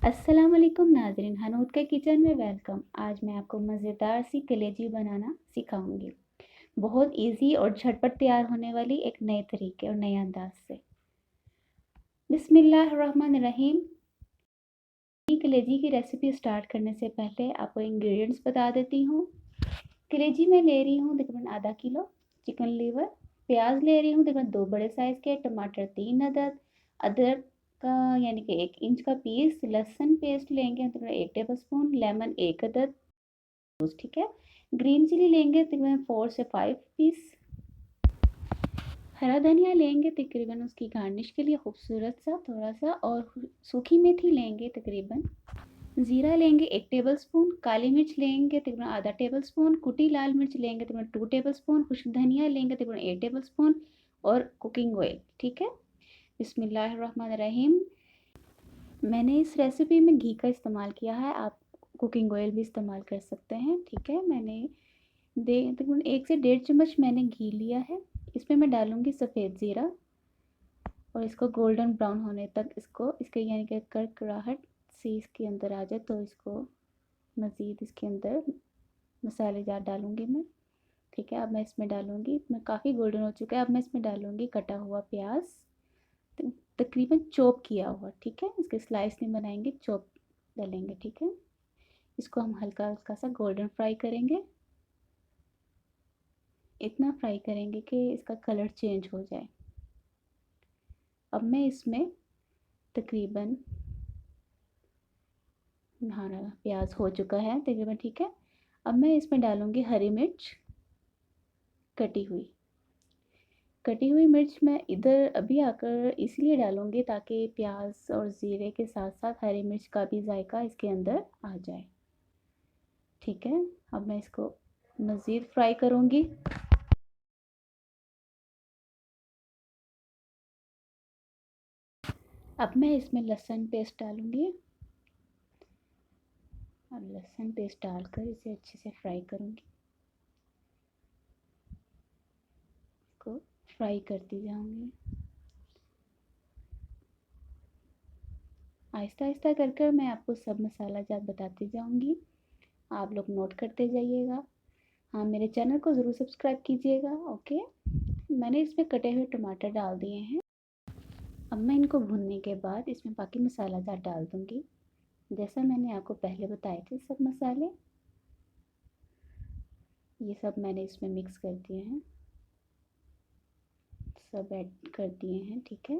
अस्सलाम वालेकुम नाज़रीन, हनूद के किचन में वेलकम। आज मैं आपको मज़ेदार सी कलेजी बनाना सिखाऊंगी। बहुत इजी और झटपट तैयार होने वाली एक नए तरीके और नए अंदाज से। बिस्मिल्लाहिर्रहमानिर्रहीम। कलेजी की रेसिपी स्टार्ट करने से पहले आपको इंग्रेडिएंट्स बता देती हूँ। कलेजी में ले रही हूँ तकरीबन आधा किलो चिकन लीवर। प्याज ले रही हूँ तकरीबन 2 बड़े साइज़ के। टमाटर 3 अदद। अदरक का यानी कि 1 इंच का पीस। लहसुन पेस्ट लेंगे तकरीबन 1 टेबल स्पून। लेमन 1 अदद, ठीक है। ग्रीन चिली लेंगे तकरीबन 4 से 5 पीस। हरा धनिया लेंगे तकरीबन उसकी गार्निश के लिए खूबसूरत सा थोड़ा सा। और सूखी मेथी लेंगे तकरीबन। ज़ीरा लेंगे 1 टेबल स्पून। काली मिर्च लेंगे तकरीबन आधा टेबल स्पून। कुटी लाल मिर्च लेंगे तकरीबन 2 टेबल स्पून। खुश्क धनिया लेंगे तकरीबन 1 टेबल स्पून। और कुकिंग ऑयल, ठीक है। बिस्मिल्लाहिर्रहमानिर्रहीम। मैंने इस रेसिपी में घी का इस्तेमाल किया है, आप कुकिंग ऑयल भी इस्तेमाल कर सकते हैं, ठीक है। मैंने तकरीबन 1 से 1.5 चम्मच मैंने घी लिया है। इसमें मैं डालूँगी सफ़ेद ज़ीरा और इसको गोल्डन ब्राउन होने तक इसके यानी कि कड़कड़ाहट सी इसके अंदर आ जाए तो इसको मज़ीद इसके अंदर मसाले जार डालूँगी मैं, ठीक है। अब मैं इसमें डालूँगी, मैं काफ़ी गोल्डन हो चुका है, अब मैं इसमें डालूँगी कटा हुआ प्याज, तकरीबन चॉप किया हुआ, ठीक है। इसके स्लाइस नहीं बनाएंगे, चॉप डालेंगे, ठीक है। इसको हम हल्का हल्का सा गोल्डन फ्राई करेंगे। इतना फ्राई करेंगे कि इसका कलर चेंज हो जाए। अब मैं इसमें तकरीबन हमारा प्याज हो चुका है तकरीबन, ठीक है। अब मैं इसमें डालूँगी हरी मिर्च कटी हुई। कटी हुई मिर्च मैं इधर अभी आकर इसलिए डालूँगी ताकि प्याज और ज़ीरे के साथ साथ हरी मिर्च का भी जायका इसके अंदर आ जाए, ठीक है। अब मैं इसको मज़ीद फ्राई करूँगी। अब मैं इसमें लहसुन पेस्ट डालूँगी और लहसुन पेस्ट डालकर इसे अच्छे से फ्राई करूँगी। इसको फ्राई करती जाऊँगी आहिस्ता आहिस्ता कर कर। मैं आपको सब मसाला जात बताती जाऊँगी, आप लोग नोट करते जाइएगा। हाँ, मेरे चैनल को ज़रूर सब्सक्राइब कीजिएगा, ओके। मैंने इसमें कटे हुए टमाटर डाल दिए हैं। अब मैं इनको भूनने के बाद इसमें बाकी मसाला जात डाल दूँगी, जैसा मैंने आपको पहले बताए थे सब मसाले। ये सब मैंने इसमें मिक्स कर दिए हैं, सब ऐड कर दिए हैं, ठीक है।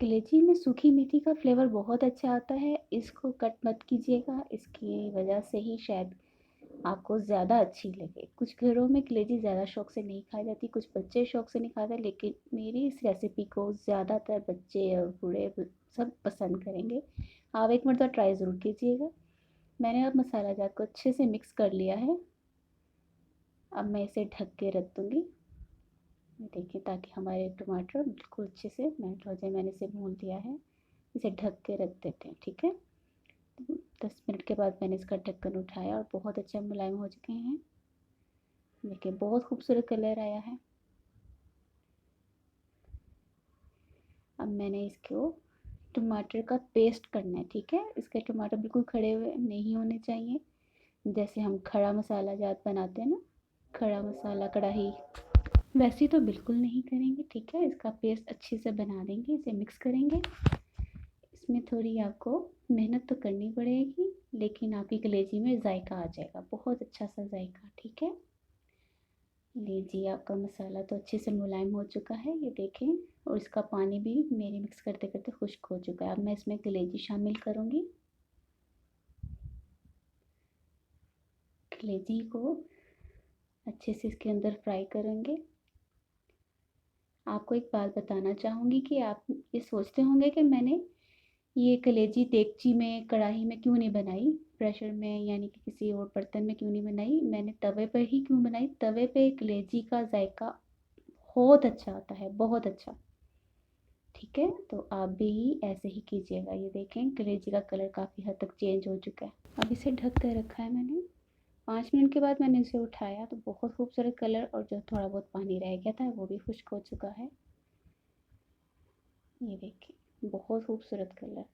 कलेजी में सूखी मेथी का फ्लेवर बहुत अच्छा आता है, इसको कट मत कीजिएगा, इसकी वजह से ही शायद आपको ज़्यादा अच्छी लगे। कुछ घरों में कलेजी ज़्यादा शौक से नहीं खाई जाती, कुछ बच्चे शौक से नहीं खाते, लेकिन मेरी इस रेसिपी को ज़्यादातर बच्चे और बूढ़े सब पसंद करेंगे। आप एक मरतबा ट्राई ज़रूर कीजिएगा। मैंने अब मसाला जात को अच्छे से मिक्स कर लिया है। अब मैं इसे ढक के रख दूँगी, देखिए, ताकि हमारे टमाटर बिल्कुल अच्छे से मेल्ट हो जाए। मैंने इसे भून लिया है, इसे ढक के रख देते हैं, ठीक है। 10 मिनट के बाद मैंने इसका ढक्कन उठाया और बहुत अच्छा मुलायम हो चुके हैं। देखिए, बहुत खूबसूरत कलर आया है। अब मैंने इसको टमाटर का पेस्ट करना है, ठीक है। इसके टमाटर बिल्कुल खड़े हुए नहीं होने चाहिए, जैसे हम खड़ा मसाला जात बनाते हैं ना, खड़ा मसाला कढ़ाई, वैसे तो बिल्कुल नहीं करेंगे, ठीक है। इसका पेस्ट अच्छे से बना देंगे, इसे मिक्स करेंगे। इसमें थोड़ी आपको मेहनत तो करनी पड़ेगी, लेकिन आपकी कलेजी में जायका आ जाएगा, बहुत अच्छा सा जायका, ठीक है। लीजिए, आपका मसाला तो अच्छे से मुलायम हो चुका है, ये देखें। और इसका पानी भी मेरे मिक्स करते करते खुश्क हो चुका है। अब मैं इसमें कलेजी शामिल करूँगी। कलेजी को अच्छे से इसके अंदर फ्राई करेंगे। आपको एक बात बताना चाहूँगी कि आप ये सोचते होंगे कि मैंने ये कलेजी देगची में कढ़ाई में क्यों नहीं बनाई, प्रेशर में यानी कि किसी और बर्तन में क्यों नहीं बनाई। मैंने तवे पर ही क्यों बनाई, तवे पे कलेजी का जायका बहुत अच्छा आता है, बहुत अच्छा, ठीक है। तो आप भी ऐसे ही कीजिएगा। ये देखें, कलेजी का कलर काफ़ी हद तक चेंज हो चुका है। अब इसे ढक कर रखा है मैंने। 5 मिनट के बाद मैंने इसे उठाया तो बहुत खूबसूरत कलर और जो थोड़ा बहुत पानी रह गया था वो भी खुश्क हो चुका है। ये देखिए, बहुत खूबसूरत कलर।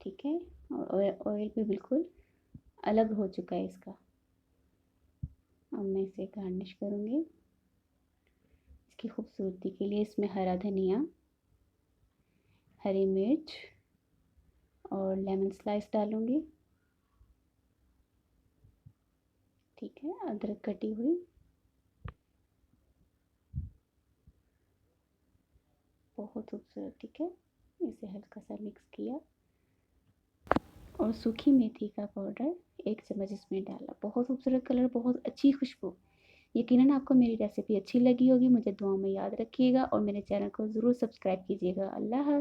ठीक है, और ऑयल भी बिल्कुल अलग हो चुका है इसका। अब मैं इसे गार्निश करूँगी। इसकी खूबसूरती के लिए इसमें हरा धनिया, हरी मिर्च और लेमन स्लाइस डालूँगी। ठीक है, अदरक कटी हुई, बहुत खूबसूरत। ठीक है, इसे हल्का सा मिक्स किया और सूखी मेथी का पाउडर 1 चम्मच इसमें डाला। बहुत खूबसूरत कलर, बहुत अच्छी खुशबू। यकीनन आपको मेरी रेसिपी अच्छी लगी होगी। मुझे दुआओं में याद रखिएगा और मेरे चैनल को ज़रूर सब्सक्राइब कीजिएगा। अल्लाह हाफ़िज़।